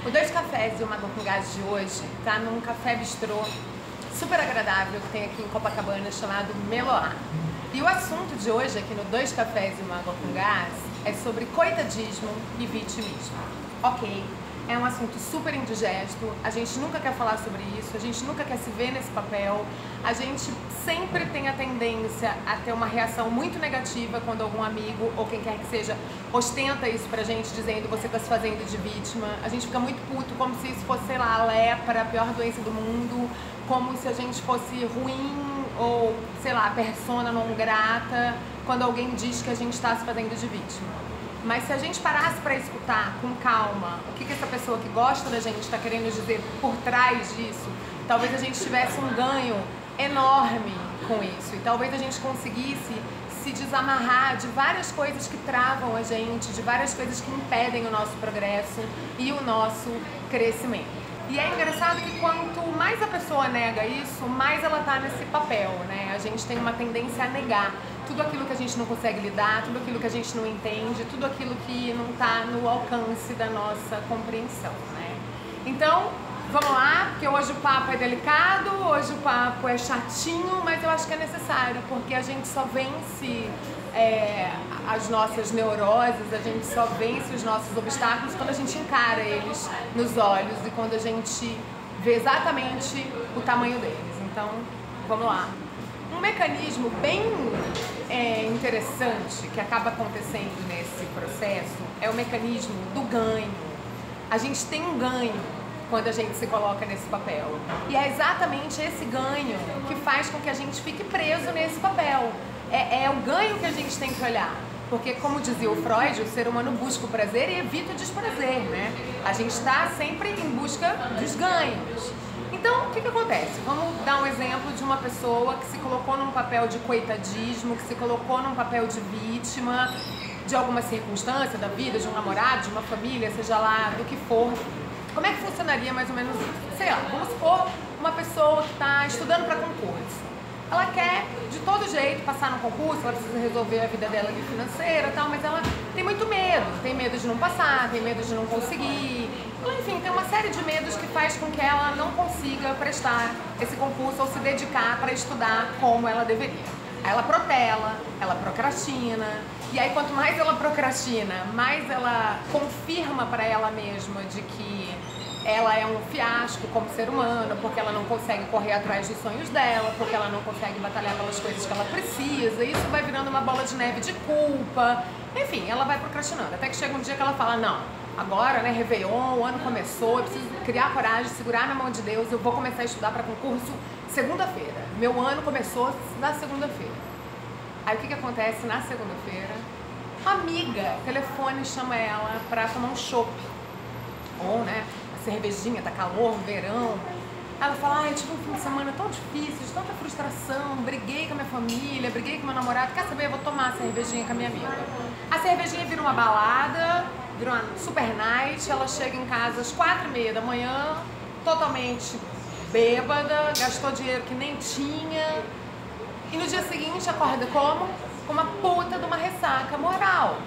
O Dois Cafés e uma Água com Gás de hoje tá num café bistrô super agradável que tem aqui em Copacabana chamado Meloá. E o assunto de hoje aqui no Dois Cafés e uma Água com Gás é sobre coitadismo e vitimismo. Ok, é um assunto super indigesto, a gente nunca quer falar sobre isso, a gente nunca quer se ver nesse papel, a gente sempre tem a tendência a ter uma reação muito negativa quando algum amigo ou quem quer que seja ostenta isso pra gente dizendo você tá se fazendo de vítima. A gente fica muito puto, como se isso fosse, sei lá, a lepra, a pior doença do mundo, como se a gente fosse ruim ou, sei lá, persona não grata quando alguém diz que a gente está se fazendo de vítima. Mas se a gente parasse para escutar com calma o que essa pessoa que gosta da gente está querendo dizer por trás disso, talvez a gente tivesse um ganho enorme com isso e talvez a gente conseguisse se desamarrar de várias coisas que travam a gente, de várias coisas que impedem o nosso progresso e o nosso crescimento. E é engraçado que quanto mais a pessoa nega isso, mais ela tá nesse papel, né? A gente tem uma tendência a negar tudo aquilo que a gente não consegue lidar, tudo aquilo que a gente não entende, tudo aquilo que não tá no alcance da nossa compreensão, né? Então, vamos lá, porque hoje o papo é delicado, hoje o papo é chatinho, mas eu acho que é necessário, porque a gente só vence as nossas neuroses, a gente só vence os nossos obstáculos quando a gente encara eles nos olhos e quando a gente vê exatamente o tamanho deles. Então, vamos lá. Um mecanismo bem interessante que acaba acontecendo nesse processo é o mecanismo do ganho. A gente tem um ganho quando a gente se coloca nesse papel. E é exatamente esse ganho que faz com que a gente fique preso nesse papel. É o ganho que a gente tem que olhar. Porque, como dizia o Freud, o ser humano busca o prazer e evita o desprazer, né? A gente está sempre em busca dos ganhos. Então, o que acontece? Vamos dar um exemplo de uma pessoa que se colocou num papel de coitadismo, que se colocou num papel de vítima, de alguma circunstância da vida, de um namorado, de uma família, seja lá do que for. Como é que funcionaria mais ou menos isso? Sei lá, vamos supor uma pessoa que está estudando para concurso. Ela quer, de todo jeito, passar no concurso, ela precisa resolver a vida dela ali financeira e tal, mas ela tem muito medo. Tem medo de não passar, tem medo de não conseguir. Enfim, tem uma série de medos que faz com que ela não consiga prestar esse concurso ou se dedicar para estudar como ela deveria. Aí ela protela, ela procrastina, e aí quanto mais ela procrastina, mais ela confirma para ela mesma de que ela é um fiasco como ser humano, porque ela não consegue correr atrás dos sonhos dela, porque ela não consegue batalhar pelas coisas que ela precisa, e isso vai virando uma bola de neve de culpa. Enfim, ela vai procrastinando, até que chega um dia que ela fala, não, agora, né, Réveillon, o ano começou, eu preciso criar coragem, segurar na mão de Deus, eu vou começar a estudar para concurso segunda-feira. Meu ano começou na segunda-feira. Aí o que acontece na segunda-feira? Uma amiga, telefone, chama ela para tomar um chopp. Ou, né, cervejinha, tá calor, verão. Ela fala, ai, tive um fim de semana tão difícil, de tanta frustração, briguei com a minha família, briguei com meu namorado, quer saber, eu vou tomar a cervejinha com a minha amiga. A cervejinha vira uma balada, vira uma super night, ela chega em casa às 4h30 da manhã, totalmente bêbada, gastou dinheiro que nem tinha, e no dia seguinte acorda como? Com uma puta de uma ressaca moral,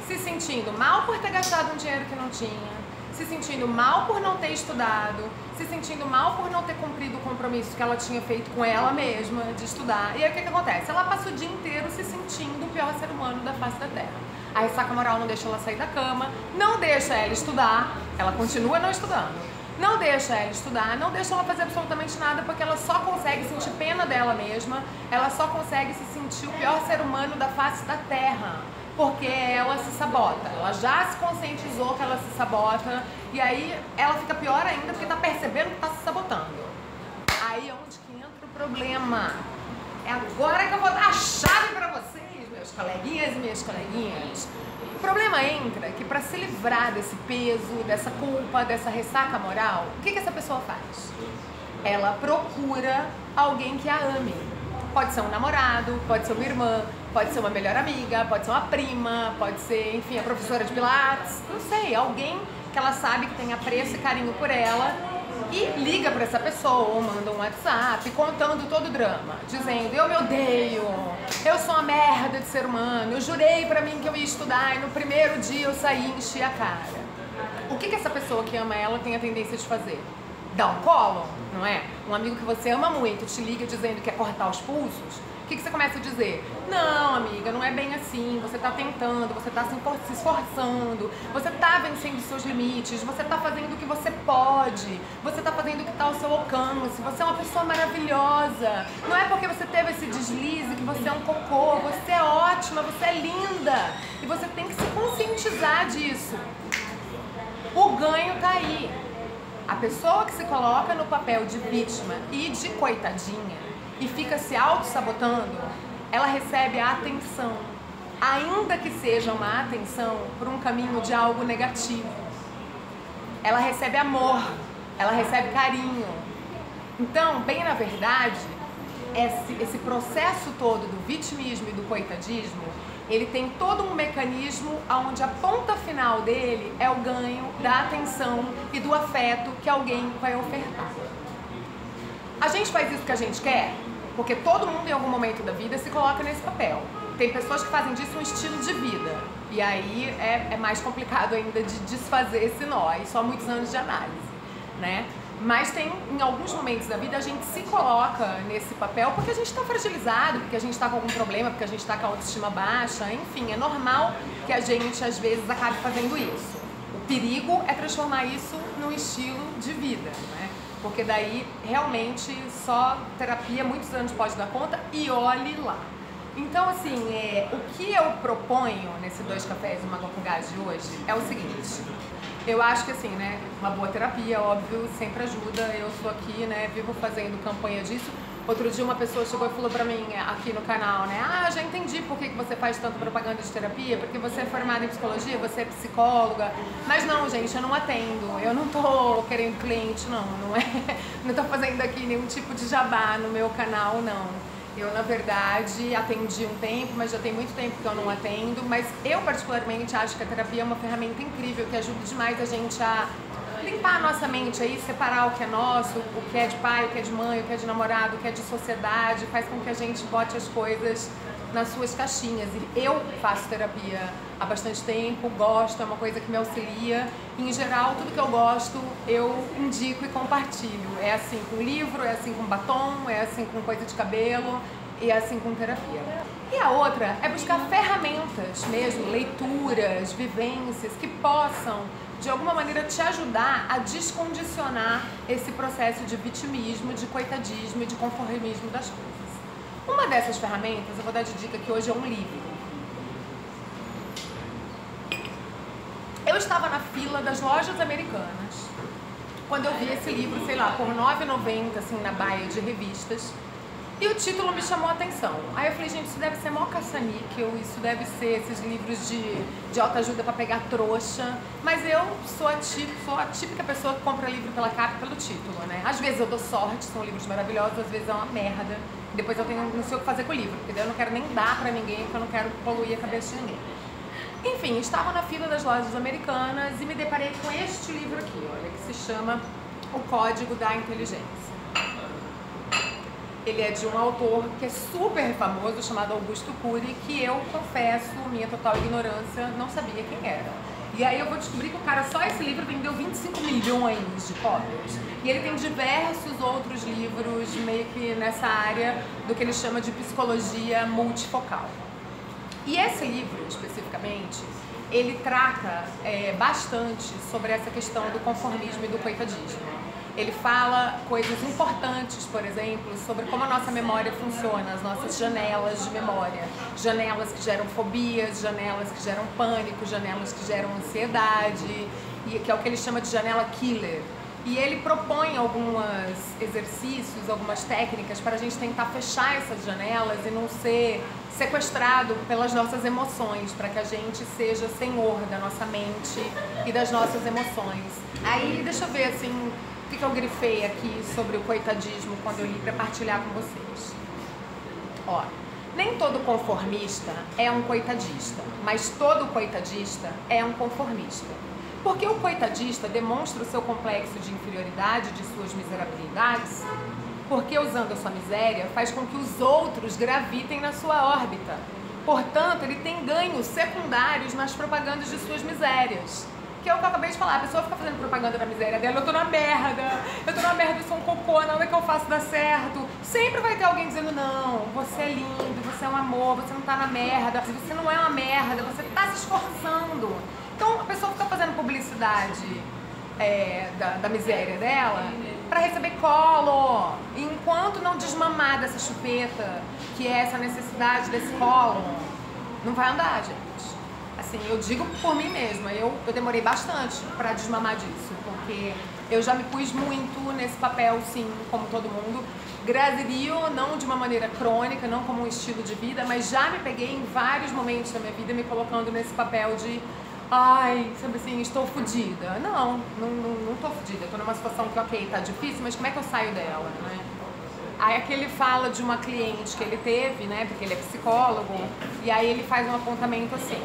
se sentindo mal por ter gastado um dinheiro que não tinha, se sentindo mal por não ter estudado, se sentindo mal por não ter cumprido o compromisso que ela tinha feito com ela mesma de estudar. E aí o que acontece? Ela passa o dia inteiro se sentindo o pior ser humano da face da Terra. A ressaca moral não deixa ela sair da cama, não deixa ela estudar, ela continua não estudando. Não deixa ela estudar, não deixa ela fazer absolutamente nada, porque ela só consegue sentir pena dela mesma, ela só consegue se sentir o pior ser humano da face da Terra. Porque ela se sabota, ela já se conscientizou que ela se sabota e aí ela fica pior ainda porque tá percebendo que tá se sabotando. Aí é onde que entra o problema. É agora que eu vou dar a chave pra vocês, meus coleguinhas e minhas coleguinhas. O problema entra que para se livrar desse peso, dessa culpa, dessa ressaca moral, o que essa pessoa faz? Ela procura alguém que a ame. Pode ser um namorado, pode ser uma irmã, pode ser uma melhor amiga, pode ser uma prima, pode ser, enfim, a professora de pilates, não sei, alguém que ela sabe que tem apreço e carinho por ela e liga pra essa pessoa ou manda um WhatsApp contando todo o drama, dizendo, eu me odeio, eu sou uma merda de ser humano, eu jurei pra mim que eu ia estudar e no primeiro dia eu saí e enchi a cara. O que essa pessoa que ama ela tem a tendência de fazer? Dar um colo, não é? Um amigo que você ama muito te liga dizendo que quer cortar os pulsos. O que você começa a dizer? Não, amiga, não é bem assim. Você tá tentando, você tá se esforçando, você tá vencendo os seus limites, você tá fazendo o que você pode, você tá fazendo o que tá ao seu alcance, você é uma pessoa maravilhosa. Não é porque você teve esse deslize que você é um cocô, você é ótima, você é linda. E você tem que se conscientizar disso. O ganho tá aí. A pessoa que se coloca no papel de vítima e de coitadinha e fica se auto-sabotando, ela recebe a atenção, ainda que seja uma atenção por um caminho de algo negativo. Ela recebe amor, ela recebe carinho. Então, bem na verdade, esse processo todo do vitimismo e do coitadismo, ele tem todo um mecanismo onde a ponta final dele é o ganho da atenção e do afeto que alguém vai ofertar. A gente faz isso que a gente quer, porque todo mundo em algum momento da vida se coloca nesse papel. Tem pessoas que fazem disso um estilo de vida, e aí é mais complicado ainda de desfazer esse nó, e só muitos anos de análise, né? Mas tem, em alguns momentos da vida, a gente se coloca nesse papel porque a gente está fragilizado, porque a gente está com algum problema, porque a gente está com a autoestima baixa, enfim, é normal que a gente, às vezes, acabe fazendo isso. O perigo é transformar isso num estilo de vida, né? Porque daí, realmente, só terapia, muitos anos pode dar conta, e olhe lá. Então, assim, o que eu proponho nesse 2 cafés e uma água com gás de hoje é o seguinte. Eu acho que assim, né, uma boa terapia, óbvio, sempre ajuda. Eu sou aqui, né, vivo fazendo campanha disso. Outro dia uma pessoa chegou e falou pra mim aqui no canal, né, já entendi por que você faz tanta propaganda de terapia, porque você é formada em psicologia, você é psicóloga. Mas não, gente, eu não atendo, eu não tô querendo cliente, não tô fazendo aqui nenhum tipo de jabá no meu canal, não. Eu, na verdade, atendi um tempo, mas já tem muito tempo que eu não atendo. Mas eu, particularmente, acho que a terapia é uma ferramenta incrível, que ajuda demais a gente a limpar a nossa mente aí, separar o que é nosso, o que é de pai, o que é de mãe, o que é de namorado, o que é de sociedade, faz com que a gente bote as coisas nas suas caixinhas. E eu faço terapia há bastante tempo, gosto, é uma coisa que me auxilia. E, em geral, tudo que eu gosto, eu indico e compartilho. É assim com livro, é assim com batom, é assim com coisa de cabelo e é assim com terapia. E a outra é buscar ferramentas mesmo, leituras, vivências que possam, de alguma maneira, te ajudar a descondicionar esse processo de vitimismo, de coitadismo e de conformismo das coisas. Uma dessas ferramentas, eu vou dar de dica que hoje é um livro. Eu estava na fila das lojas americanas quando eu vi esse livro, sei lá, por R$ 9,90, assim, na baia de revistas. E o título me chamou a atenção. Aí eu falei, gente, isso deve ser mó caça-níquel, isso deve ser esses livros de autoajuda pra pegar trouxa. Mas eu sou a típica pessoa que compra livro pela capa e pelo título, né? Às vezes eu dou sorte, são livros maravilhosos, às vezes é uma merda. Depois eu não sei o que fazer com o livro, porque daí eu não quero nem dar pra ninguém, porque eu não quero poluir a cabeça de ninguém. Enfim, estava na fila das lojas americanas e me deparei com este livro aqui, olha, que se chama O Código da Inteligência. Ele é de um autor que é super famoso, chamado Augusto Cury, que eu confesso, minha total ignorância, não sabia quem era. E aí eu vou descobrir que o cara, só esse livro vendeu 25 milhões de cópias. E ele tem diversos outros livros meio que nessa área do que ele chama de psicologia multifocal. E esse livro, especificamente, ele trata bastante sobre essa questão do conformismo e do coitadismo. Ele fala coisas importantes, por exemplo, sobre como a nossa memória funciona, as nossas janelas de memória. Janelas que geram fobias, janelas que geram pânico, janelas que geram ansiedade, e que é o que ele chama de janela killer. E ele propõe alguns exercícios, algumas técnicas para a gente tentar fechar essas janelas e não ser sequestrado pelas nossas emoções, para que a gente seja senhor da nossa mente e das nossas emoções. Aí, deixa eu ver, assim, o que eu grifei aqui sobre o coitadismo quando eu li para partilhar com vocês. Ó, nem todo conformista é um coitadista, mas todo coitadista é um conformista. Porque o coitadista demonstra o seu complexo de inferioridade, de suas miserabilidades, porque usando a sua miséria faz com que os outros gravitem na sua órbita. Portanto, ele tem ganhos secundários nas propagandas de suas misérias. Que é o que eu acabei de falar, a pessoa fica fazendo propaganda da miséria dela, eu tô na merda, eu sou um cocô, nada que eu faço dá certo. Sempre vai ter alguém dizendo, não, você é lindo, você é um amor, você não tá na merda, você não é uma merda, você tá se esforçando. Então a pessoa fica fazendo publicidade da miséria dela pra receber colo. E enquanto não desmamar dessa chupeta, que é essa necessidade desse colo, não vai andar, gente. Assim, eu digo por mim mesma, eu demorei bastante pra desmamar disso, porque eu já me pus muito nesse papel, sim, como todo mundo. Grazerio, não de uma maneira crônica, não como um estilo de vida, mas já me peguei em vários momentos da minha vida me colocando nesse papel de ai, sabe assim, estou fodida. Não tô fodida, tô numa situação que, ok, tá difícil, mas como é que eu saio dela, né? Aí aqui ele fala de uma cliente que ele teve, né, porque ele é psicólogo, e aí ele faz um apontamento assim: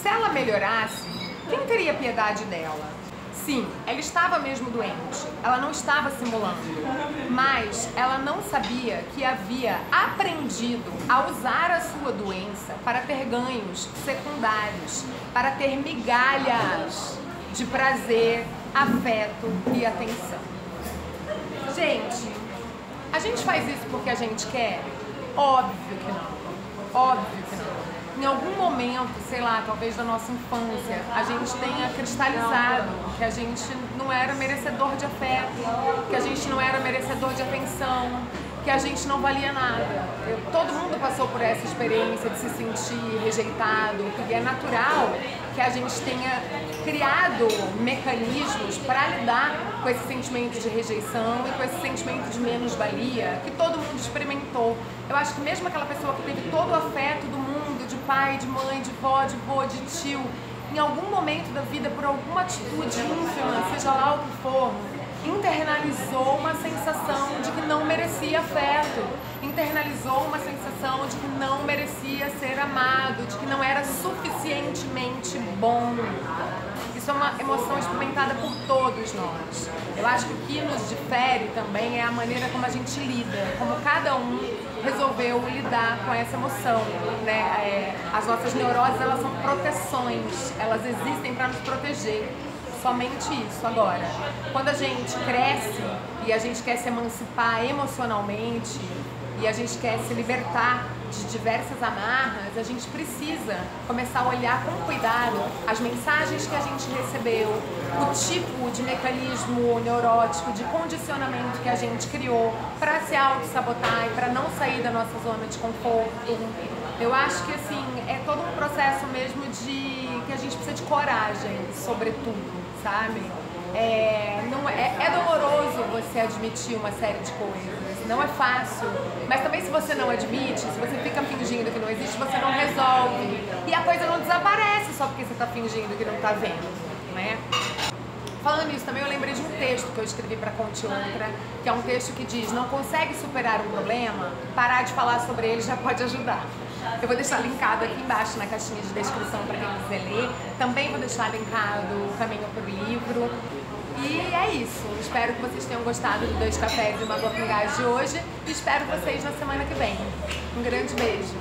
se ela melhorasse, quem teria piedade dela? Sim, ela estava mesmo doente, ela não estava simulando, mas ela não sabia que havia aprendido a usar a sua doença para ter ganhos secundários, para ter migalhas de prazer, afeto e atenção. Gente, a gente faz isso porque a gente quer? Óbvio que não, óbvio que não. Em algum momento, sei lá, talvez da nossa infância, a gente tenha cristalizado que a gente não era merecedor de afeto, que a gente não era merecedor de atenção, que a gente não valia nada. Todo mundo passou por essa experiência de se sentir rejeitado, e é natural que a gente tenha criado mecanismos para lidar com esse sentimento de rejeição e com esse sentimento de menos-valia que todo mundo experimentou. Eu acho que mesmo aquela pessoa que teve todo o afeto do mundo, de pai, de mãe, de vó, de vô, de tio, em algum momento da vida, por alguma atitude ínfima, seja lá o que for, internalizou uma sensação de que não merecia afeto, internalizou uma sensação de que não merecia ser amado, de que não era suficientemente bom. Isso é uma emoção experimentada por todos nós. Eu acho que o que nos difere também é a maneira como a gente lida, como cada um resolveu lidar com essa emoção, né? As nossas neuroses, elas são proteções, elas existem para nos proteger. Somente isso. Agora, quando a gente cresce e a gente quer se emancipar emocionalmente e a gente quer se libertar de diversas amarras, a gente precisa começar a olhar com cuidado as mensagens que a gente recebeu, o tipo de mecanismo neurótico, de condicionamento que a gente criou para se auto-sabotar e para não sair da nossa zona de conforto. Eu acho que assim, é todo um processo mesmo que a gente precisa de coragem, sobretudo, sabe? É doloroso você admitir uma série de coisas, não é fácil, mas também se você não admite, se você fica fingindo que não existe, você não resolve, e a coisa não desaparece só porque você está fingindo que não está vendo, né? Falando nisso também, eu lembrei de um texto que eu escrevi para Conte Outra, que é um texto que diz: não consegue superar um problema, parar de falar sobre ele já pode ajudar. Eu vou deixar linkado aqui embaixo na caixinha de descrição para quem quiser ler. Também vou deixar linkado o caminho para o livro. E é isso. Espero que vocês tenham gostado do 2 cafés e uma água com gás de hoje. E espero vocês na semana que vem. Um grande beijo.